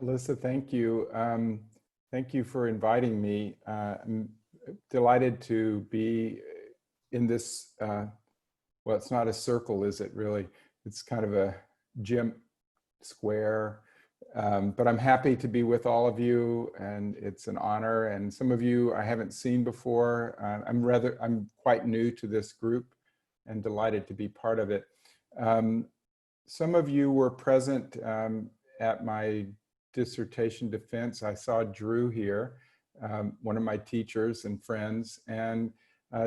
Alyssa, thank you. Thank you for inviting me. I'm delighted to be in this, well, it's not a circle, is it really? It's kind of a gym square, but I'm happy to be with all of you, and it's an honor. And some of you I haven't seen before. I'm quite new to this group and delighted to be part of it. Some of you were present at my dissertation defense. I saw Drew here, one of my teachers and friends, and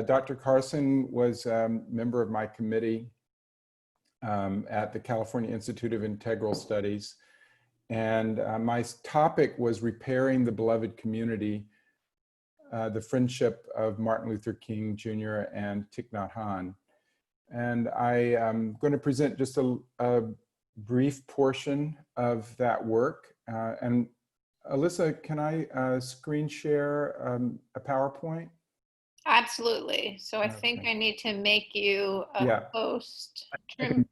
Dr. Carson was a member of my committee at the California Institute of Integral Studies. And my topic was repairing the beloved community, the friendship of Martin Luther King Jr. and Thich Nhat Hanh. And I am going to present just a brief portion of that work. And Alyssa, can I screen share a PowerPoint? Absolutely. So I think I need to make you a host. Let me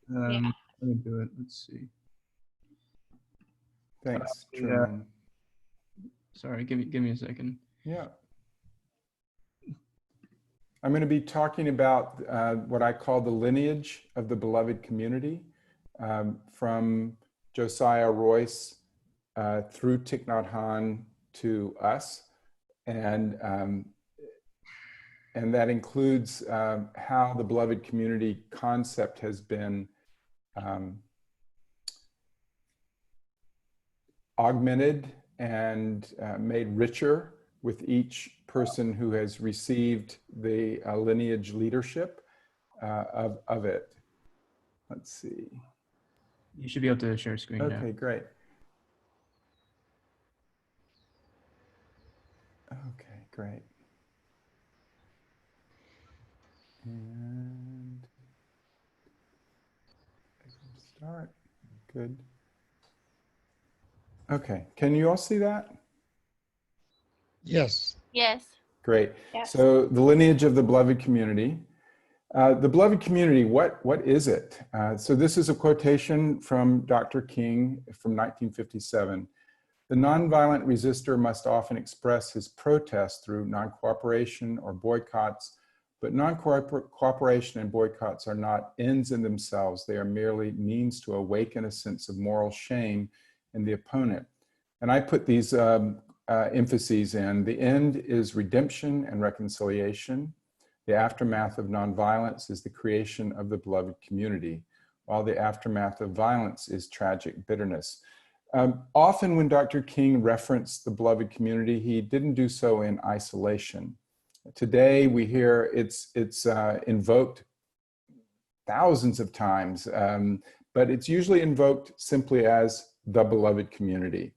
do it. Let's see. Thanks. Sorry, give me a second. Yeah. I'm going to be talking about what I call the lineage of the beloved community, from Josiah Royce through Thich Nhat Hanh to us, and that includes how the beloved community concept has been augmented and made richer with each person who has received the lineage leadership of it. Let's see. You should be able to share screen now. Okay, great. Okay, great. And I can start. Good. Okay, can you all see that? Yes. Yes. Great. Yes. So the lineage of the beloved community. The beloved community, what is it? So this is a quotation from Dr. King from 1957. The nonviolent resistor must often express his protest through non-cooperation or boycotts, but non-cooperation and boycotts are not ends in themselves. They are merely means to awaken a sense of moral shame in the opponent. And I put these emphases in. The end is redemption and reconciliation. The aftermath of nonviolence is the creation of the beloved community, while the aftermath of violence is tragic bitterness. Often when Dr. King referenced the beloved community, he didn't do so in isolation. Today we hear it's invoked thousands of times, but it's usually invoked simply as the beloved community.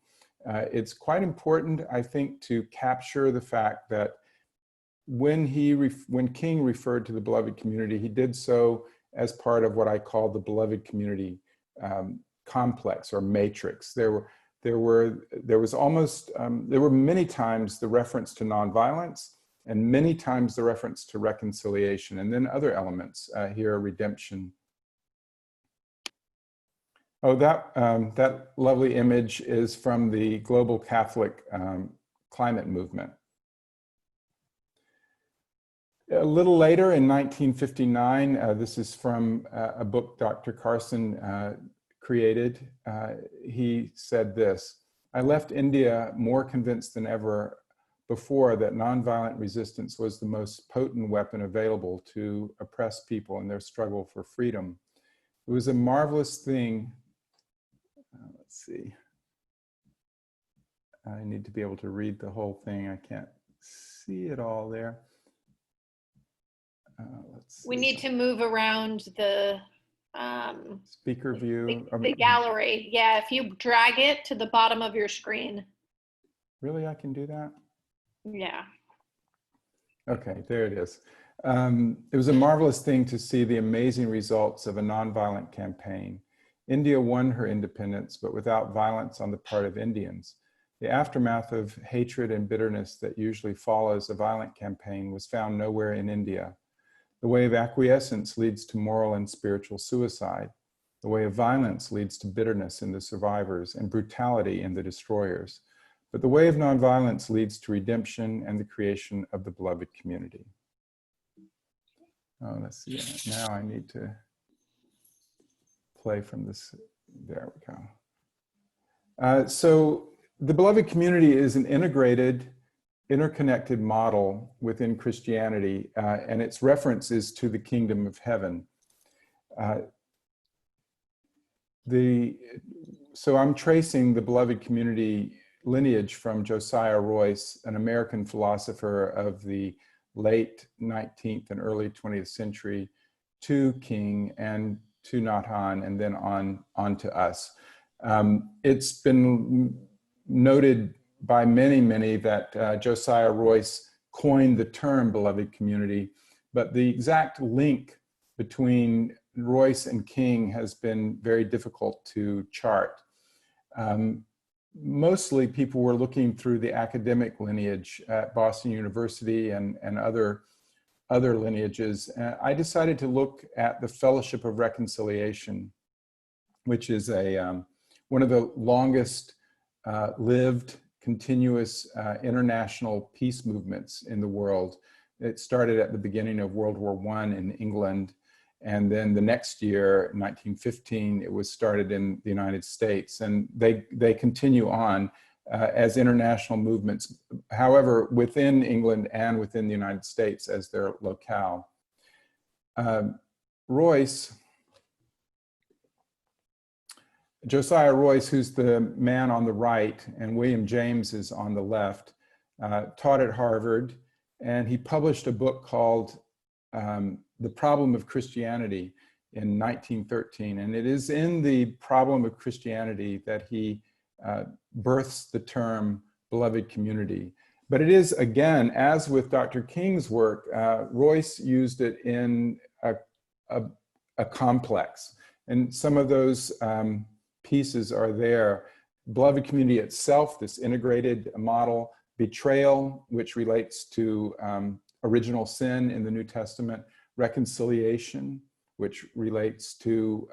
It's quite important, I think, to capture the fact that when King referred to the beloved community, he did so as part of what I call the beloved community complex or matrix. There were many times the reference to nonviolence, and many times the reference to reconciliation, and then other elements here, redemption. Oh, that lovely image is from the Global Catholic Climate Movement. A little later in 1959, this is from a book Dr. Carson created. He said this: "I left India more convinced than ever before that nonviolent resistance was the most potent weapon available to oppress people in their struggle for freedom. It was a marvelous thing." Let's see. I need to be able to read the whole thing. I can't see it all there. Let's see. We need to move around the speaker view. The gallery. Yeah, if you drag it to the bottom of your screen. Really, I can do that? Yeah. Okay, there it is. It was a marvelous thing to see the amazing results of a nonviolent campaign. India won her independence, but without violence on the part of Indians. The aftermath of hatred and bitterness that usually follows a violent campaign was found nowhere in India. The way of acquiescence leads to moral and spiritual suicide. The way of violence leads to bitterness in the survivors and brutality in the destroyers. But the way of nonviolence leads to redemption and the creation of the beloved community. Oh, let's see. Now I need to play from this. There we go. So the beloved community is an integrated, interconnected model within Christianity, and its reference is to the kingdom of heaven. So I'm tracing the beloved community lineage from Josiah Royce, an American philosopher of the late 19th and early 20th century, to King and to Nhat Hanh, and then on to us. It's been noted by many that Josiah Royce coined the term beloved community, but the exact link between Royce and King has been very difficult to chart. Mostly people were looking through the academic lineage at Boston University and other lineages. I decided to look at the Fellowship of Reconciliation, which is one of the longest lived continuous international peace movements in the world. It started at the beginning of World War I in England, and then the next year, 1915, it was started in the United States, and they continue on as international movements, however, within England and within the United States as their locale. Josiah Royce, who's the man on the right, and William James is on the left, taught at Harvard, and he published a book called The Problem of Christianity in 1913. And it is in the problem of Christianity that he births the term beloved community. But it is, again, as with Dr. King's work, Royce used it in a complex. And some of those pieces are there. Beloved community itself, this integrated model. Betrayal, which relates to original sin in the New Testament. Reconciliation, which relates to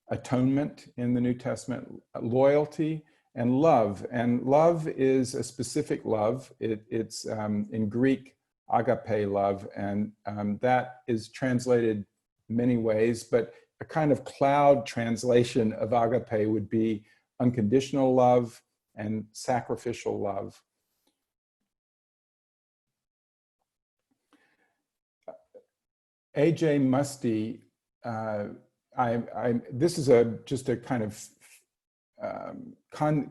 atonement in the New Testament. Loyalty and love. And love is a specific love. It's in Greek, agape love, and that is translated many ways, but a kind of cloud translation of agape would be unconditional love and sacrificial love. A.J. Muste, this is just a kind of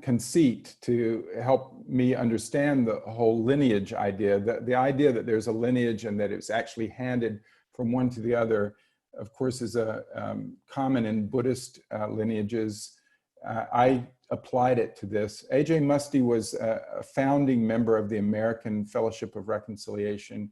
conceit to help me understand the whole lineage idea. The idea that there's a lineage and that it's actually handed from one to the other, of course, is common in Buddhist lineages. I applied it to this. A.J. Muste was a founding member of the American Fellowship of Reconciliation,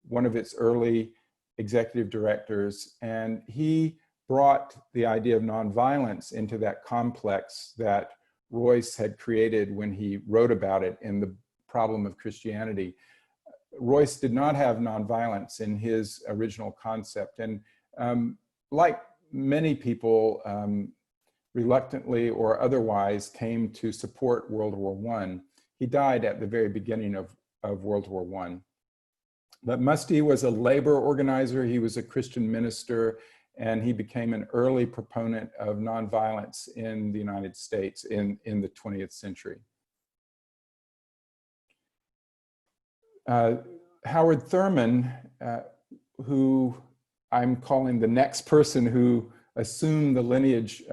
one of its early executive directors, and he brought the idea of nonviolence into that complex that Royce had created when he wrote about it in The Problem of Christianity. Royce did not have nonviolence in his original concept, and like many people, reluctantly or otherwise came to support World War I. He died at the very beginning of World War I. But Muste was a labor organizer, he was a Christian minister, and he became an early proponent of nonviolence in the United States in the 20th century. Howard Thurman, who I'm calling the next person who assumed the lineage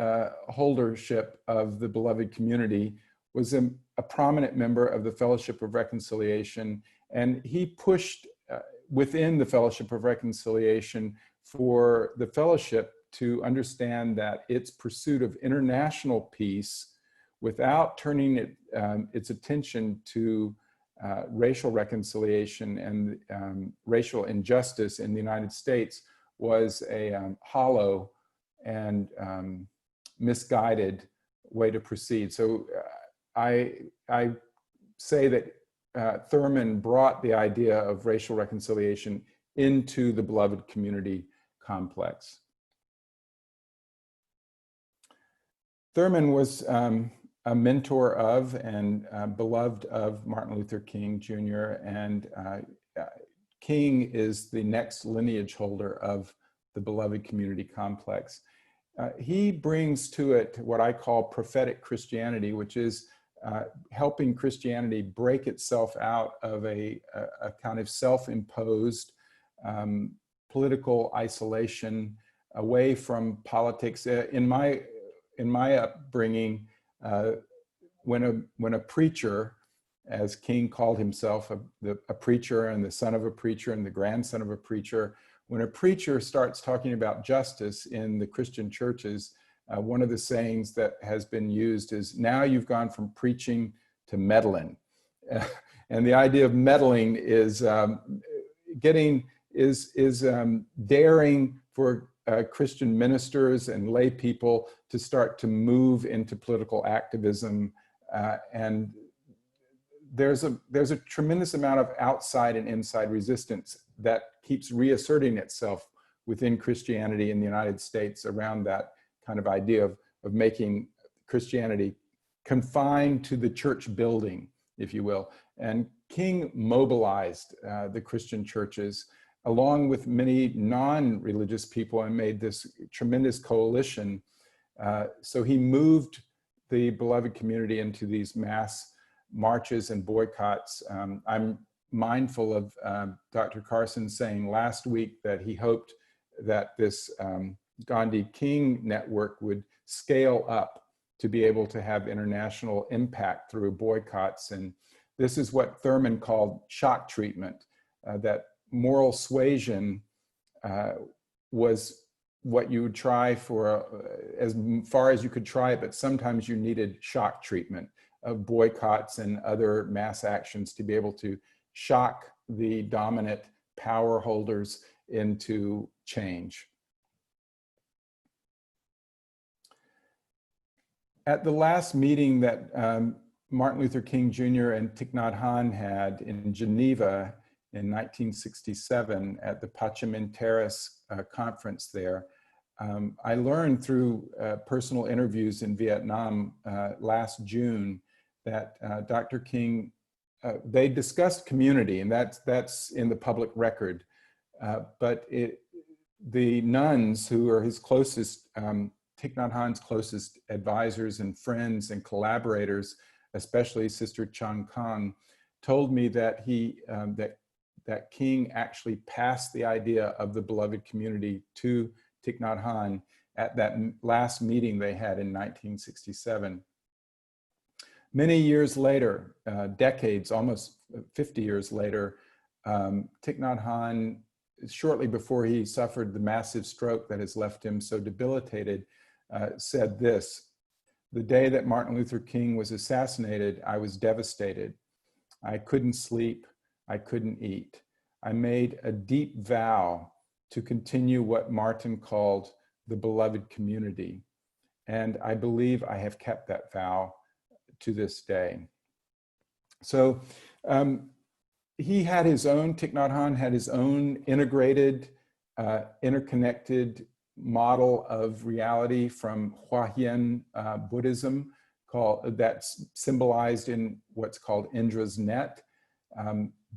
holdership of the beloved community, was a prominent member of the Fellowship of Reconciliation, and he pushed within the Fellowship of Reconciliation for the fellowship to understand that its pursuit of international peace, without turning its attention to racial reconciliation and racial injustice in the United States, was a hollow and misguided way to proceed. So I say that Thurman brought the idea of racial reconciliation into the beloved community complex. Thurman was a mentor of and beloved of Martin Luther King Jr. And King is the next lineage holder of the beloved community complex. He brings to it what I call prophetic Christianity, which is helping Christianity break itself out of a kind of self-imposed political isolation away from politics. In my upbringing, when a preacher, as King called himself, a preacher and the son of a preacher and the grandson of a preacher, when a preacher starts talking about justice in the Christian churches, one of the sayings that has been used is, now you've gone from preaching to meddling. And the idea of meddling is daring for Christian ministers and lay people to start to move into political activism. And there's a tremendous amount of outside and inside resistance that keeps reasserting itself within Christianity in the United States around that kind of idea of making Christianity confined to the church building, if you will. And King mobilized the Christian churches along with many non-religious people and made this tremendous coalition. So he moved the beloved community into these mass marches and boycotts. I'm mindful of Dr. Carson saying last week that he hoped that this Gandhi King network would scale up to be able to have international impact through boycotts. And this is what Thurman called shock treatment, that moral suasion was what you would try for as far as you could try it, but sometimes you needed shock treatment of boycotts and other mass actions to be able to shock the dominant power holders into change. At the last meeting that Martin Luther King Jr. and Thich Nhat Hanh had in Geneva in 1967 at the Parliamentaires conference there, I learned through personal interviews in Vietnam last June that Dr. King, they discussed community, and that's in the public record, but the nuns who are his closest, Thich Nhat Hanh's closest advisors and friends and collaborators, especially Sister Chan Kang, told me that that King actually passed the idea of the beloved community to Thich Nhat Hanh at that last meeting they had in 1967. Many years later, decades, almost 50 years later, Thich Nhat Hanh, shortly before he suffered the massive stroke that has left him so debilitated, said this: "The day that Martin Luther King was assassinated, I was devastated. I couldn't sleep, I couldn't eat. I made a deep vow to continue what Martin called the beloved community. And I believe I have kept that vow to this day." So he had his own, Thich Nhat Hanh had his own integrated, interconnected model of reality from Hua Hien Buddhism, that's symbolized in what's called Indra's net.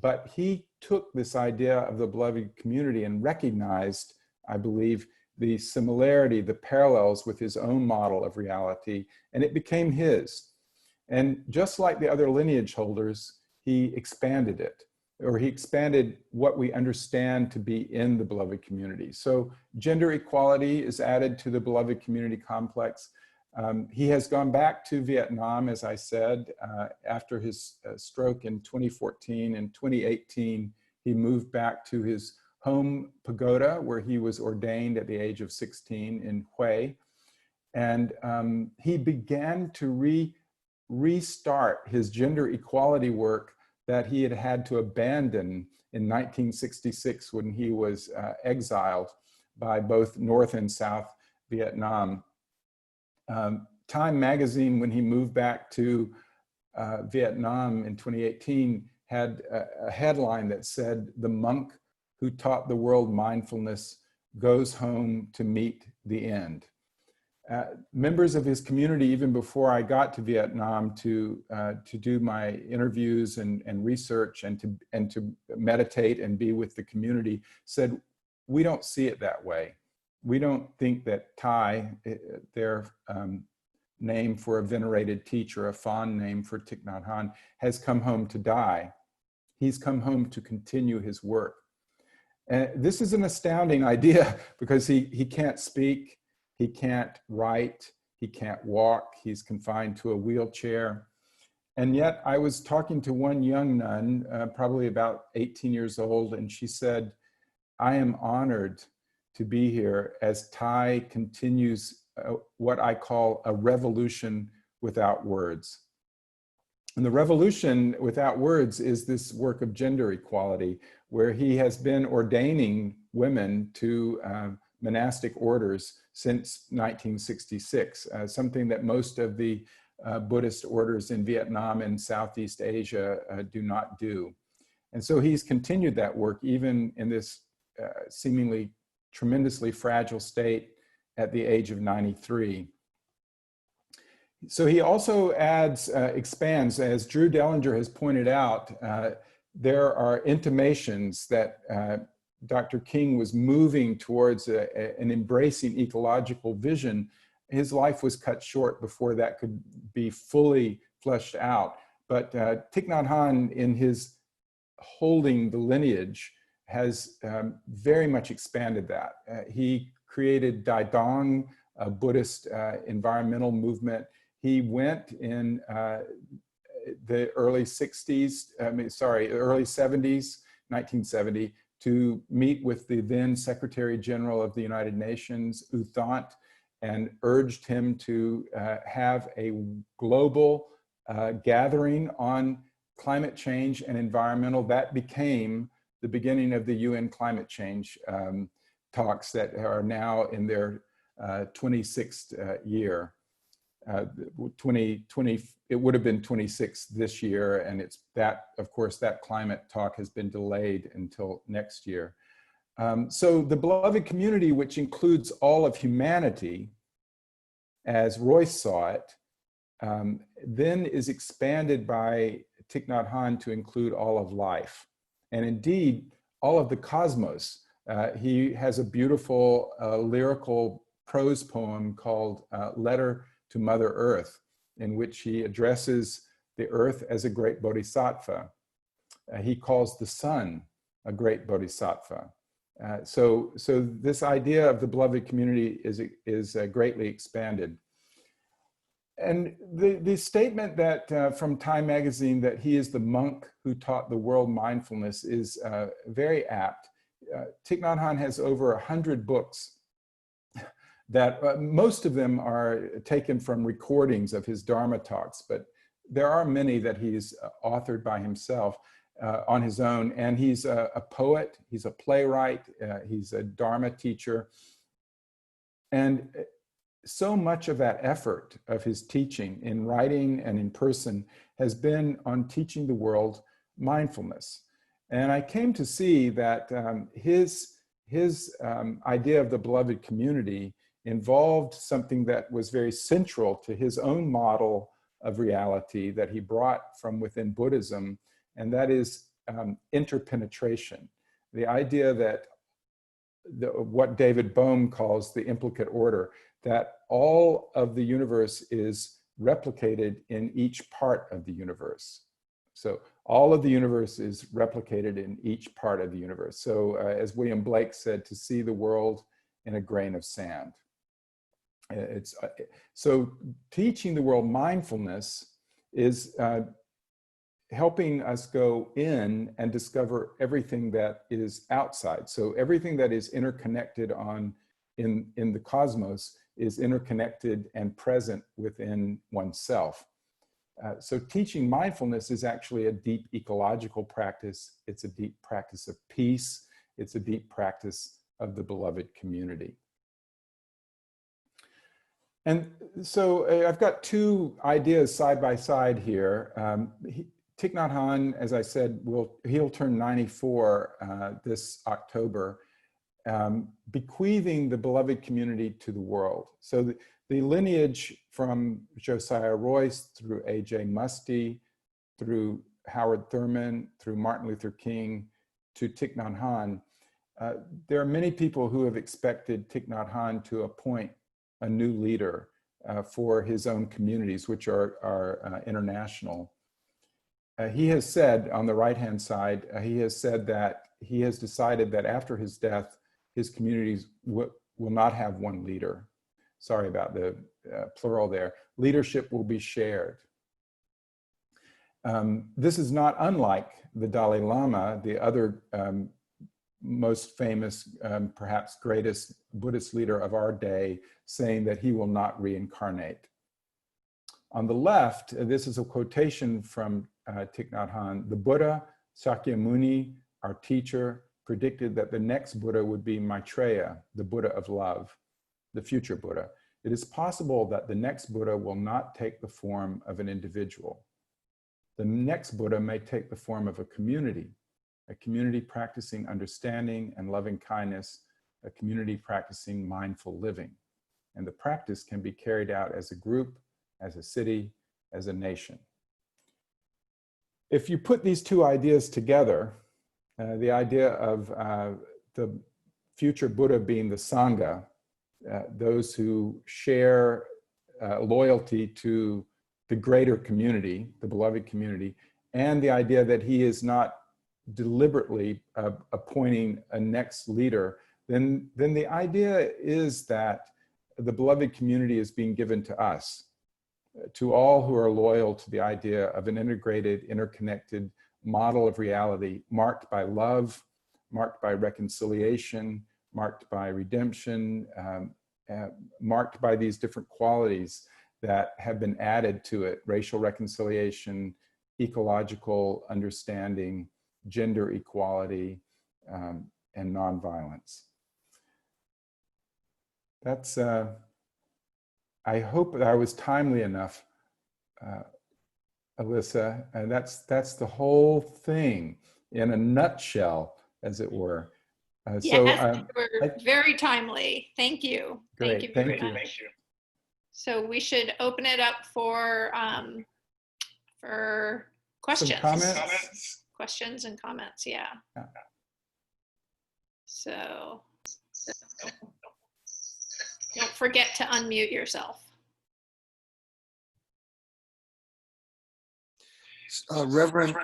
But he took this idea of the beloved community and recognized, I believe, the similarity, the parallels with his own model of reality, and it became his. And just like the other lineage holders, he expanded it, or he expanded what we understand to be in the beloved community. So gender equality is added to the beloved community complex. He has gone back to Vietnam, as I said, after his stroke in 2014. In 2018, he moved back to his home pagoda, where he was ordained at the age of 16 in Hue. And he began to restart his gender equality work that he had had to abandon in 1966 when he was exiled by both North and South Vietnam. Time magazine, when he moved back to Vietnam in 2018, had a headline that said, "The monk who taught the world mindfulness goes home to meet the end." Members of his community, even before I got to Vietnam to do my interviews and research and to meditate and be with the community, said, we don't see it that way. We don't think that Thai, their name for a venerated teacher, a fond name for Thich Nhat Hanh, has come home to die. He's come home to continue his work. And this is an astounding idea because he can't speak, he can't write, he can't walk, he's confined to a wheelchair. And yet I was talking to one young nun, probably about 18 years old, and she said, I am honored to be here as Thai continues what I call a revolution without words. And the revolution without words is this work of gender equality, where he has been ordaining women to monastic orders since 1966, something that most of the Buddhist orders in Vietnam and Southeast Asia do not do. And so he's continued that work even in this seemingly tremendously fragile state at the age of 93. So he also adds, expands, as Drew Dellinger has pointed out, there are intimations that Dr. King was moving towards an embracing ecological vision. His life was cut short before that could be fully fleshed out. But Thich Nhat Hanh, in his holding the lineage, has very much expanded that. He created Dai Dong, a Buddhist environmental movement. He went in the early 60s, early 70s, 1970, to meet with the then Secretary General of the United Nations, U Thant, and urged him to have a global gathering on climate change and environmental. That became the beginning of the UN climate change talks that are now in their 26th year. 2020, it would have been 26 this year, and it's that, of course, that climate talk has been delayed until next year. So the beloved community, which includes all of humanity, as Royce saw it, then is expanded by Thich Nhat Hanh to include all of life. And indeed, all of the cosmos. He has a beautiful lyrical prose poem called Letter to Mother Earth, in which he addresses the earth as a great bodhisattva. He calls the sun a great bodhisattva. So this idea of the beloved community is greatly expanded. And the statement that from Time magazine that he is the monk who taught the world mindfulness is very apt. Thich Nhat Hanh has over 100 books that most of them are taken from recordings of his Dharma talks, but there are many that he's authored by himself on his own. And he's a poet, he's a playwright, he's a Dharma teacher. And so much of that effort of his teaching in writing and in person has been on teaching the world mindfulness. And I came to see that his idea of the beloved community involved something that was very central to his own model of reality that he brought from within Buddhism, and that is interpenetration. The idea that what David Bohm calls the implicate order, that all of the universe is replicated in each part of the universe. So all of the universe is replicated in each part of the universe. So as William Blake said, to see the world in a grain of sand. So teaching the world mindfulness is helping us go in and discover everything that is outside. So everything that is interconnected in the cosmos is interconnected and present within oneself. So teaching mindfulness is actually a deep ecological practice. It's a deep practice of peace. It's a deep practice of the beloved community. And so I've got two ideas side by side here. Thich Nhat Hanh, as I said, he'll turn 94 this October, bequeathing the beloved community to the world. So The lineage from Josiah Royce through A.J. Muste, through Howard Thurman, through Martin Luther King, to Thich Nhat Hanh, there are many people who have expected Thich Nhat Hanh to appoint a new leader for his own communities, which are international. He has said on the right-hand side, he has said that he has decided that after his death, his communities will not have one leader. Sorry about the plural there. Leadership will be shared. This is not unlike the Dalai Lama, the other most famous, perhaps greatest Buddhist leader of our day, saying that he will not reincarnate. On the left, this is a quotation from Thich Nhat Hanh. The Buddha, Sakyamuni, our teacher, predicted that the next Buddha would be Maitreya, the Buddha of love, the future Buddha. It is possible that the next Buddha will not take the form of an individual. The next Buddha may take the form of a community practicing understanding and loving kindness, a community practicing mindful living. And the practice can be carried out as a group, as a city, as a nation. If you put these two ideas together, the idea of the future Buddha being the Sangha, those who share loyalty to the greater community, the beloved community, and the idea that he is not deliberately appointing a next leader, then the idea is that the beloved community is being given to us, to all who are loyal to the idea of an integrated, interconnected model of reality marked by love, marked by reconciliation, marked by redemption, marked by these different qualities that have been added to it: racial reconciliation, ecological understanding, gender equality, and nonviolence. That's, I hope that I was timely enough, Alyssa, and that's the whole thing in a nutshell, as it were. Yes, you were very timely. Thank you. Great, Thank you very much. So we should open it up for questions. Some comments? Questions and comments, yeah. So don't forget to unmute yourself. Reverend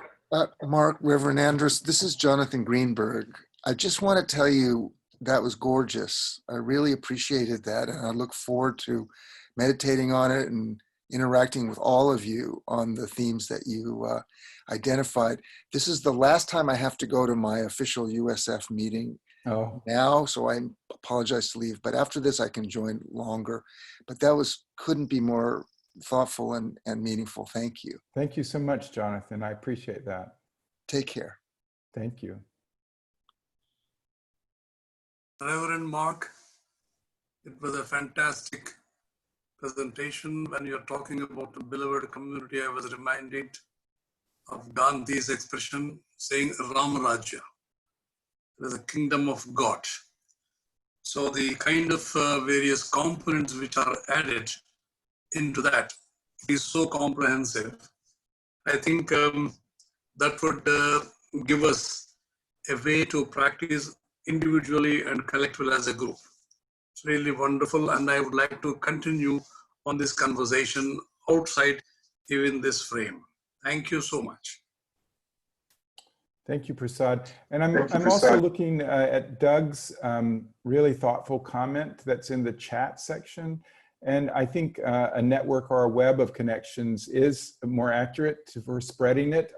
Mark, Reverend Andrus, this is Jonathan Greenberg. I just want to tell you that was gorgeous. I really appreciated that, and I look forward to meditating on it and interacting with all of you on the themes that you identified. This is the last time I have to go to my official USF meeting now, so I apologize to leave, but after this I can join longer. But that couldn't be more thoughtful and meaningful. Thank you. Thank you so much, Jonathan. I appreciate that. Take care. Thank you. Reverend Marc, it was a fantastic presentation. When you're talking about the beloved community, I was reminded of Gandhi's expression saying Ram Rajya. It is a kingdom of God. So the kind of various components which are added into that is so comprehensive. I think that would give us a way to practice individually and collectively as a group. It's really wonderful, and I would like to continue on this conversation outside even this frame. Thank you so much. Thank you, Prasad. And I'm also looking at Doug's really thoughtful comment that's in the chat section. And I think a network or a web of connections is more accurate for spreading it.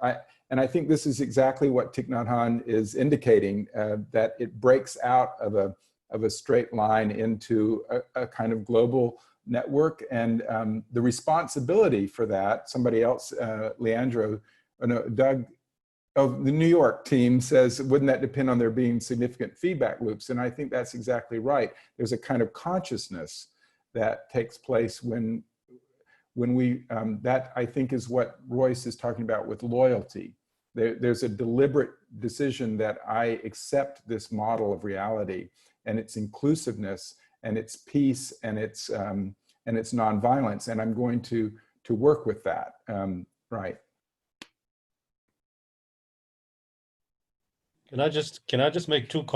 And I think this is exactly what Thich Nhat Hanh is indicating, that it breaks out of a straight line into a kind of global network. And the responsibility for that, somebody else, Leandro, no, Doug, of the New York team says, wouldn't that depend on there being significant feedback loops? And I think that's exactly right. There's a kind of consciousness that takes place when we, that I think is what Royce is talking about with loyalty. There's a deliberate decision that I accept this model of reality and its inclusiveness and its peace and its and it's nonviolence, and I'm going to work with that. Right. Can I just make two